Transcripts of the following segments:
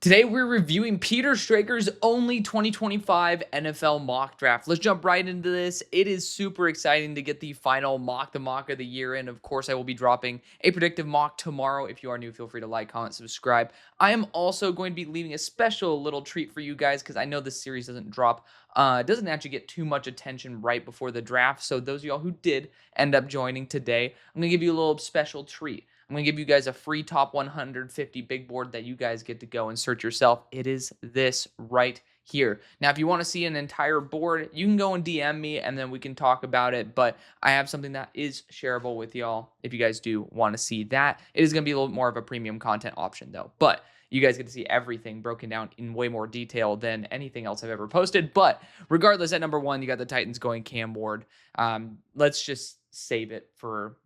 Today we're reviewing Peter Schrager's only 2025 NFL mock draft. Let's jump right into this. It is super exciting to get the final mock, the mock of the year. And of course, I will be dropping a predictive mock tomorrow. If you are new, feel free to like, comment, subscribe. I am also going to be leaving a special little treat for you guys because I know this series doesn't drop. It doesn't actually get too much attention right before the draft. So those of y'all who did end up joining today, I'm going to give you a little special treat. I'm going to give you guys a free top 150 big board that you guys get to go and search yourself. It is this right here. Now, if you want to see an entire board, you can go and DM me and then we can talk about it. But I have something that is shareable with y'all if you guys do want to see that. It is going to be a little more of a premium content option though. But you guys get to see everything broken down in way more detail than anything else I've ever posted. But regardless, at number one, you got the Titans going Cam Ward. Let's just save it for,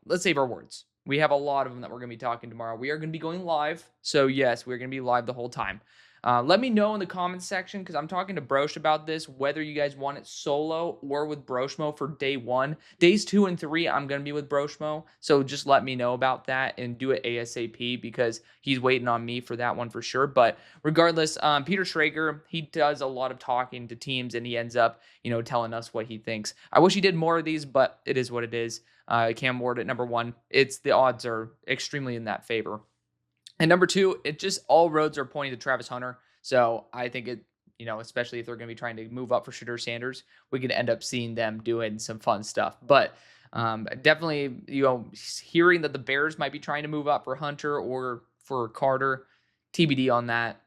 let's save our words. We have a lot of them that we're going to be talking tomorrow. We are going to be going live. So, yes, we're going to be live the whole time. Let me know in the comments section because I'm talking to Brosh about this, whether you guys want it solo or with Broshmo for day one. Days 2 and 3, I'm going to be with Broshmo. So, just let me know about that and do it ASAP because he's waiting on me for that one for sure. But regardless, Peter Schrager, he does a lot of talking to teams and he ends up, telling us what he thinks. I wish he did more of these, but it is what it is. Cam Ward at number one. The odds are extremely in that favor. And number two, it just all roads are pointing to Travis Hunter. So I think it, especially if they're going to be trying to move up for Shedeur Sanders, we could end up seeing them doing some fun stuff. But definitely, hearing that the Bears might be trying to move up for Hunter or for Carter, TBD on that.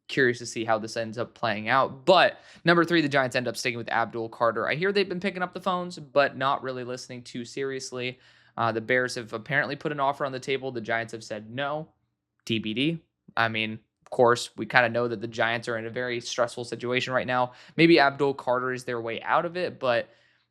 Curious to see how this ends up playing out. But number three, the Giants end up sticking with Abdul Carter. I hear they've been picking up the phones, but not really listening too seriously. The Bears have apparently put an offer on the table. The Giants have said no. TBD. I mean, of course, we kind of know that the Giants are in a very stressful situation right now. Maybe Abdul Carter is their way out of it, but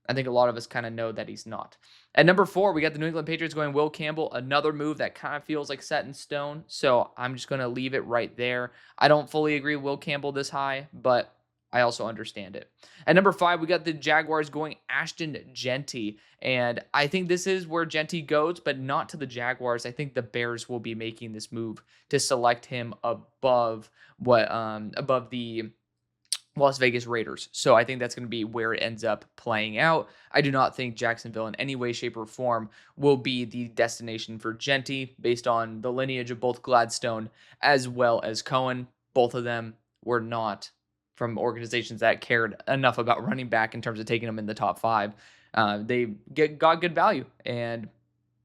I think a lot of us kind of know that he's not. At number four, we got the New England Patriots going Will Campbell, another move that kind of feels like set in stone. So I'm just going to leave it right there. I don't fully agree with Will Campbell this high, but I also understand it. At number five, we got the Jaguars going Ashton Jeanty. And I think this is where Jeanty goes, but not to the Jaguars. I think the Bears will be making this move to select him above the Las Vegas Raiders. So I think that's going to be where it ends up playing out. I do not think Jacksonville in any way, shape, or form will be the destination for Jeanty based on the lineage of both Gladstone as well as Cohen. Both of them were not from organizations that cared enough about running back in terms of taking them in the top five. They got good value. And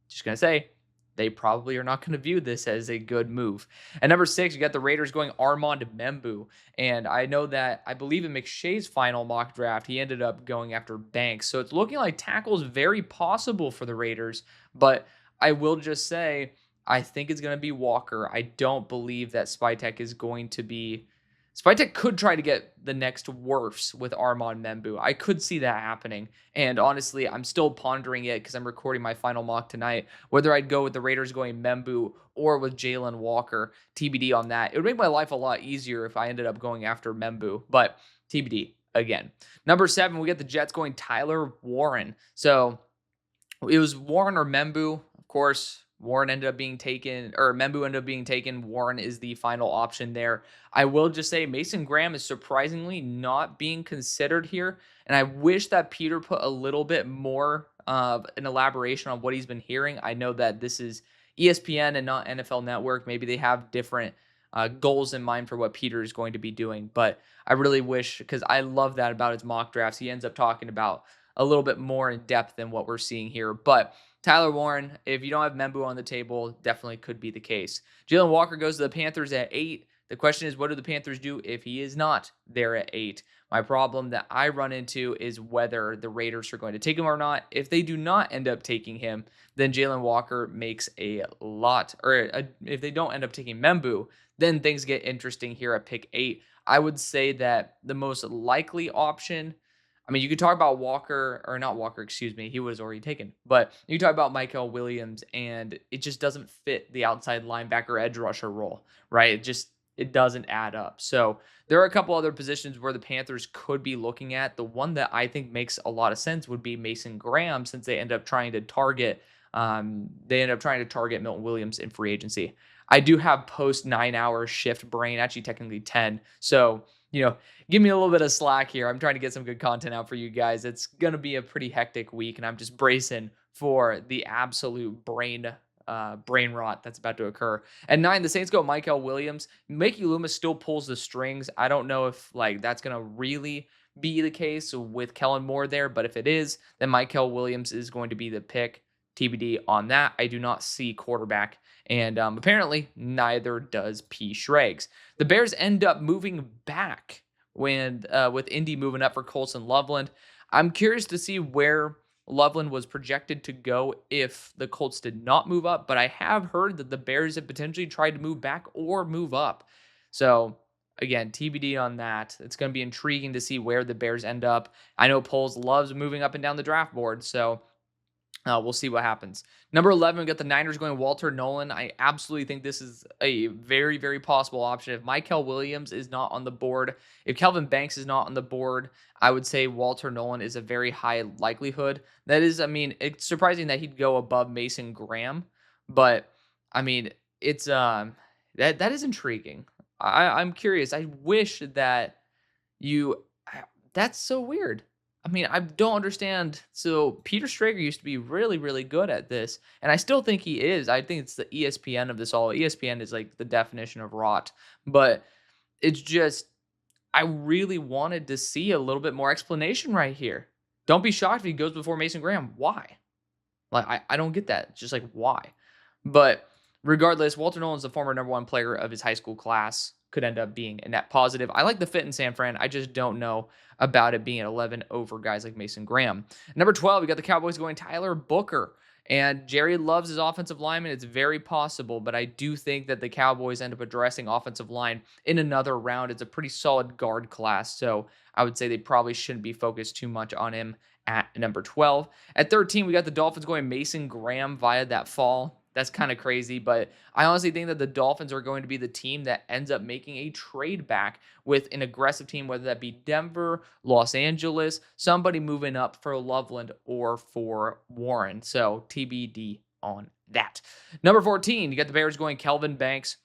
just going to say, they probably are not going to view this as a good move. At number six, you got the Raiders going Armand Membu. And I know that I believe in McShay's final mock draft, he ended up going after Banks. So it's looking like tackle is very possible for the Raiders. But I will just say, I think it's going to be Walker. I don't believe that Spytek is going to be... Spytek could try to get the next worse with Armand Membu. I could see that happening. And honestly, I'm still pondering it because I'm recording my final mock tonight, whether I'd go with the Raiders going Membu or with Jalen Walker. TBD on that. It would make my life a lot easier if I ended up going after Membu, but TBD again. Number seven, we got the Jets going Tyler Warren. So it was Warren or Membu, of course. Warren ended up being taken, or Membu ended up being taken. Warren is the final option there. I will just say Mason Graham is surprisingly not being considered here. And I wish that Peter put a little bit more of an elaboration on what he's been hearing. I know that this is ESPN and not NFL Network. Maybe they have different goals in mind for what Peter is going to be doing. But I really wish, because I love that about his mock drafts. He ends up talking about a little bit more in depth than what we're seeing here. But Tyler Warren, if you don't have Membu on the table, definitely could be the case. Jalen Walker goes to the Panthers at 8. The question is, what do the Panthers do if he is not there at 8? My problem that I run into is whether the Raiders are going to take him or not. If they do not end up taking him, then Jalen Walker makes a lot, if they don't end up taking Membu, then things get interesting here at pick 8. I would say that the most likely option, I mean, you could talk about Walker, or not Walker, excuse me. He was already taken. But you talk about Michael Williams, and it just doesn't fit the outside linebacker edge rusher role, right? It doesn't add up. So there are a couple other positions where the Panthers could be looking at. The one that I think makes a lot of sense would be Mason Graham, since they end up trying to target Milton Williams in free agency. I do have post 9-hour shift brain, actually technically 10. So, give me a little bit of slack here. I'm trying to get some good content out for you guys. It's going to be a pretty hectic week, and I'm just bracing for the absolute brain rot that's about to occur. At 9, the Saints go Michael Williams. Mickey Loomis still pulls the strings. I don't know if that's going to really be the case with Kellen Moore there, but if it is, then Michael Williams is going to be the pick. TBD on that. I do not see quarterback, and apparently neither does P. Schrags. The Bears end up moving back when with Indy moving up for Colson Loveland. I'm curious to see where Loveland was projected to go if the Colts did not move up, but I have heard that the Bears have potentially tried to move back or move up. So again, TBD on that. It's going to be intriguing to see where the Bears end up. I know Poles loves moving up and down the draft board, so we'll see what happens. Number 11, we got the Niners going Walter Nolan. I absolutely think this is a very, very possible option. If Michael Williams is not on the board, if Kelvin Banks is not on the board, I would say Walter Nolan is a very high likelihood. That is, it's surprising that he'd go above Mason Graham, but I mean, it's that is intriguing. I'm curious. I wish that you. That's so weird. I don't understand. So Peter Schrager used to be really, really good at this, and I still think he is. I think it's the ESPN of this all. ESPN is like the definition of rot, but it's just I really wanted to see a little bit more explanation right here. Don't be shocked if he goes before Mason Graham. Why? Like I don't get that. It's just like why? But regardless, Walter Nolan's the former number 1 player of his high school class. Could end up being a net positive. I like the fit in San Fran. I just don't know about it being at 11 over guys like Mason Graham. Number 12, we got the Cowboys going Tyler Booker. And Jerry loves his offensive lineman. It's very possible, but I do think that the Cowboys end up addressing offensive line in another round. It's a pretty solid guard class, so I would say they probably shouldn't be focused too much on him at number 12. At 13, we got the Dolphins going Mason Graham via that fall. That's kind of crazy, but I honestly think that the Dolphins are going to be the team that ends up making a trade back with an aggressive team, whether that be Denver, Los Angeles, somebody moving up for Loveland or for Warren. So TBD on that. Number 14, you got the Bears going Kelvin Banks.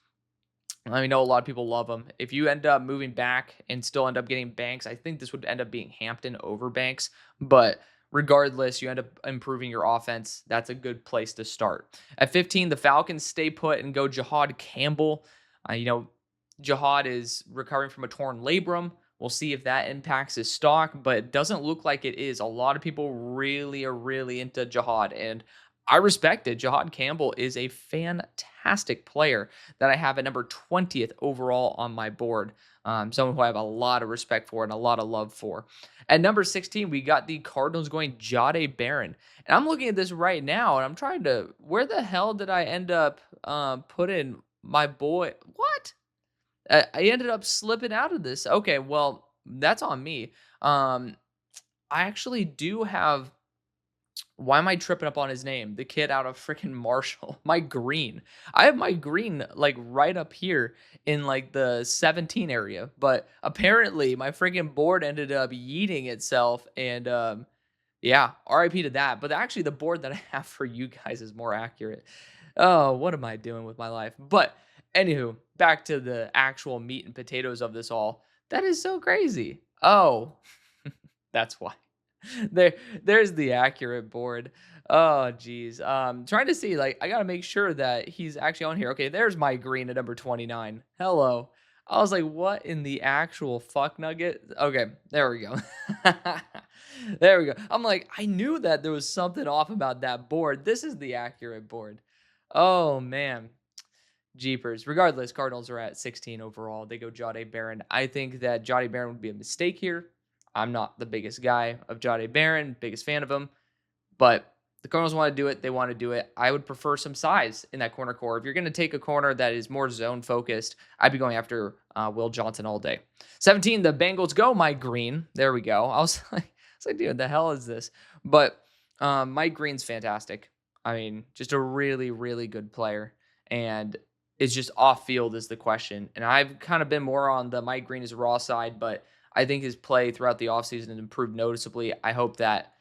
I know a lot of people love him. If you end up moving back and still end up getting Banks, I think this would end up being Hampton over Banks, but regardless, you end up improving your offense. That's a good place to start. At 15, the Falcons stay put and go Jahad Campbell. Jahad is recovering from a torn labrum. We'll see if that impacts his stock, but it doesn't look like it is. A lot of people really are really into Jahad, and I respect it. Jahad Campbell is a fantastic player that I have at number 20th overall on my board. Someone who I have a lot of respect for and a lot of love for. At number 16, we got the Cardinals going Jahdae Barron. And I'm looking at this right now, and I'm trying to, where the hell did I end up putting my boy? What? I ended up slipping out of this. Okay, well, that's on me. I actually do have, why am I tripping up on his name? The kid out of freaking Marshall. Mike Green. I have Mike Green like right up here in like the 17 area. But apparently my freaking board ended up yeeting itself. And yeah, RIP to that. But actually the board that I have for you guys is more accurate. Oh, what am I doing with my life? But anywho, back to the actual meat and potatoes of this all. That is so crazy. Oh, that's why. There's the accurate board. Oh geez. Trying to see, like, I gotta make sure that he's actually on here. Okay, there's my green at number 29. Hello. I was like, what in the actual fuck nugget? Okay, there we go. There we go. I'm like, I knew that there was something off about that board. This is the accurate board. Oh man. Jeepers. Regardless, Cardinals are at 16 overall. They go Jahdae Barron. I think that Jahdae Barron would be a mistake here. I'm not the biggest guy of Jahdae Barron, biggest fan of him, but the Cardinals want to do it. They want to do it. I would prefer some size in that corner core. If you're going to take a corner that is more zone focused, I'd be going after Will Johnson all day. 17, the Bengals go Mike Green. There we go. I was like, dude, the hell is this? But Mike Green's fantastic. Just a really, really good player. And it's just off field is the question. And I've kind of been more on the Mike Green is raw side, but I think his play throughout the offseason has improved noticeably. I hope that,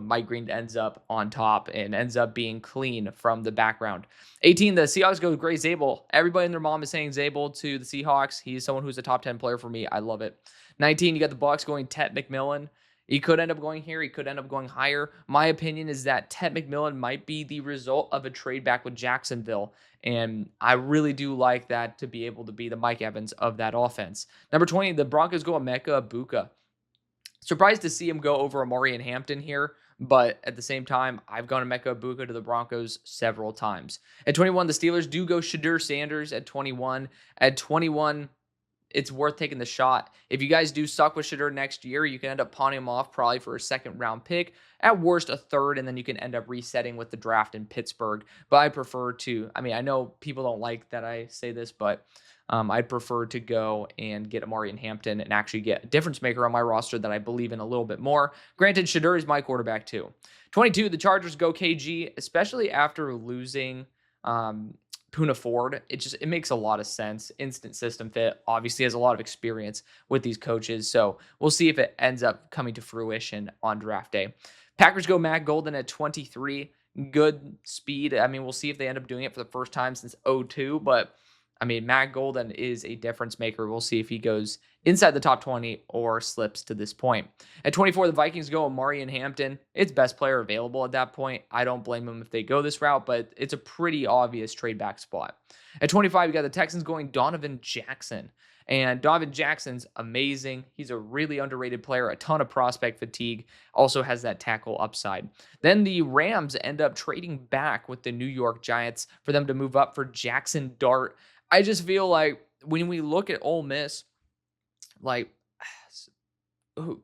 Mike Green ends up on top and ends up being clean from the background. 18, the Seahawks go Gray Zabel. Everybody and their mom is saying Zabel to the Seahawks. He's someone who's a top 10 player for me. I love it. 19, you got the Bucks going Tet McMillan. He could end up going here. He could end up going higher. My opinion is that Tet McMillan might be the result of a trade back with Jacksonville. And I really do like that to be able to be the Mike Evans of that offense. Number 20, the Broncos go Emeka Ibuka. Surprised to see him go over Amari and Hampton here, but at the same time, I've gone Emeka Ibuka to the Broncos several times. At 21, the Steelers do go Shedeur Sanders at 21. At 21, it's worth taking the shot. If you guys do suck with Shedeur next year, you can end up pawning him off probably for a second round pick, at worst a third, and then you can end up resetting with the draft in Pittsburgh. But I prefer to, I know people don't like that I say this, but I'd prefer to go and get Amari and Hampton and actually get a difference maker on my roster that I believe in a little bit more. Granted, Shedeur is my quarterback too. 22, the Chargers go KG, especially after losing Poona Ford. It makes a lot of sense. Instant system fit. Obviously has a lot of experience with these coaches. So we'll see if it ends up coming to fruition on draft day. Packers go Matt Golden at 23. Good speed. We'll see if they end up doing it for the first time since 02, but Matt Golden is a difference maker. We'll see if he goes inside the top 20 or slips to this point. At 24, the Vikings go Amari and Hampton. It's best player available at that point. I don't blame them if they go this route, but it's a pretty obvious trade back spot. At 25, you got the Texans going Donovan Jackson. And Donovan Jackson's amazing. He's a really underrated player, a ton of prospect fatigue, also has that tackle upside. Then the Rams end up trading back with the New York Giants for them to move up for Jackson Dart. I just feel like when we look at Ole Miss,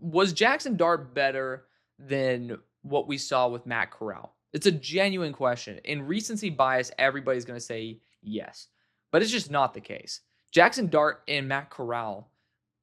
was Jackson Dart better than what we saw with Matt Corral? It's a genuine question. In recency bias, everybody's going to say yes, but it's just not the case. Jackson Dart and Matt Corral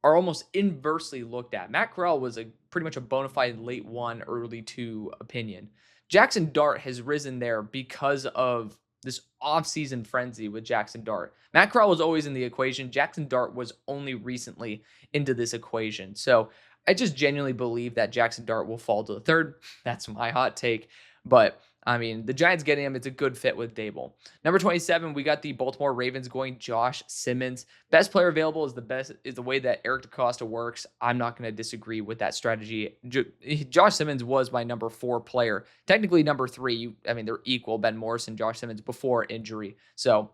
are almost inversely looked at. Matt Corral was pretty much a bona fide late 1, early 2 opinion. Jackson Dart has risen there because of this offseason frenzy with Jackson Dart. Matt Corral was always in the equation. Jackson Dart was only recently into this equation. So I just genuinely believe that Jackson Dart will fall to the third. That's my hot take. But the Giants getting him, it's a good fit with Dable. Number 27, we got the Baltimore Ravens going Josh Simmons. Best player available is the way that Eric DeCosta works. I'm not going to disagree with that strategy. Josh Simmons was my number 4 player. Technically number 3. They're equal, Ben Morris and Josh Simmons before injury. So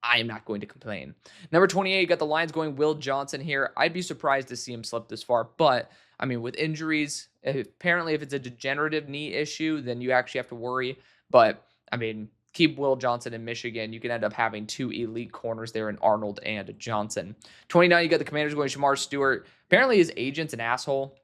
I am not going to complain. Number 28, you got the Lions going Will Johnson here. I'd be surprised to see him slip this far, but with injuries, apparently if it's a degenerative knee issue, then you actually have to worry. But keep Will Johnson in Michigan. You can end up having 2 elite corners there in Arnold and Johnson. 29, you got the Commanders going Shamar Stewart. Apparently his agent's an asshole.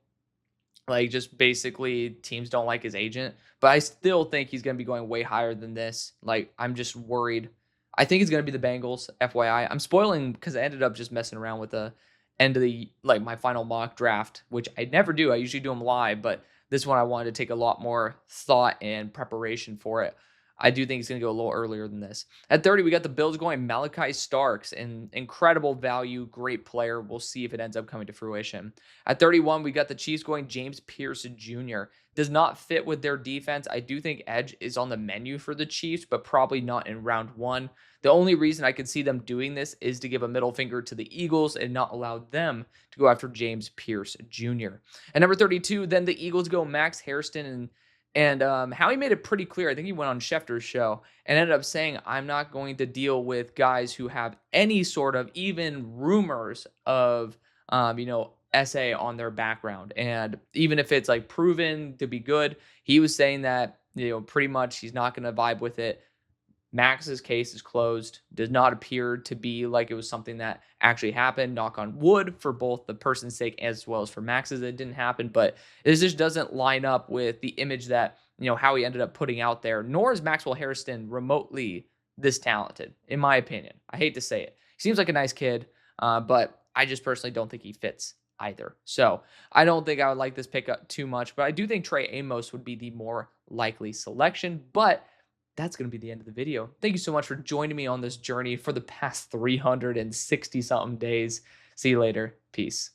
Just basically teams don't like his agent, but I still think he's going to be going way higher than this. I'm just worried. I think it's going to be the Bengals, FYI. I'm spoiling because I ended up just messing around with the end of the, my final mock draft, which I never do. I usually do them live, but this one I wanted to take a lot more thought and preparation for it. I do think it's going to go a little earlier than this. At 30, we got the Bills going Malachi Starks, an incredible value, great player. We'll see if it ends up coming to fruition. At 31, we got the Chiefs going James Pierce Jr. Does not fit with their defense. I do think edge is on the menu for the Chiefs, but probably not in round 1. The only reason I could see them doing this is to give a middle finger to the Eagles and not allow them to go after James Pierce Jr. At number 32, then the Eagles go Max Hairston, and Howie made it pretty clear. I think he went on Schefter's show and ended up saying, I'm not going to deal with guys who have any sort of even rumors of, SA on their background. And even if it's proven to be good, he was saying that, pretty much he's not going to vibe with it. Max's case is closed. Does not appear to be like it was something that actually happened. Knock on wood for both the person's sake as well as for Max's. It didn't happen, but it just doesn't line up with the image that, how he ended up putting out there. Nor is Maxwell Hairston remotely this talented, in my opinion. I hate to say it. He seems like a nice kid, but I just personally don't think he fits either. So I don't think I would like this pickup too much, but I do think Trey Amos would be the more likely selection. But that's going to be the end of the video. Thank you so much for joining me on this journey for the past 360 something days. See you later. Peace.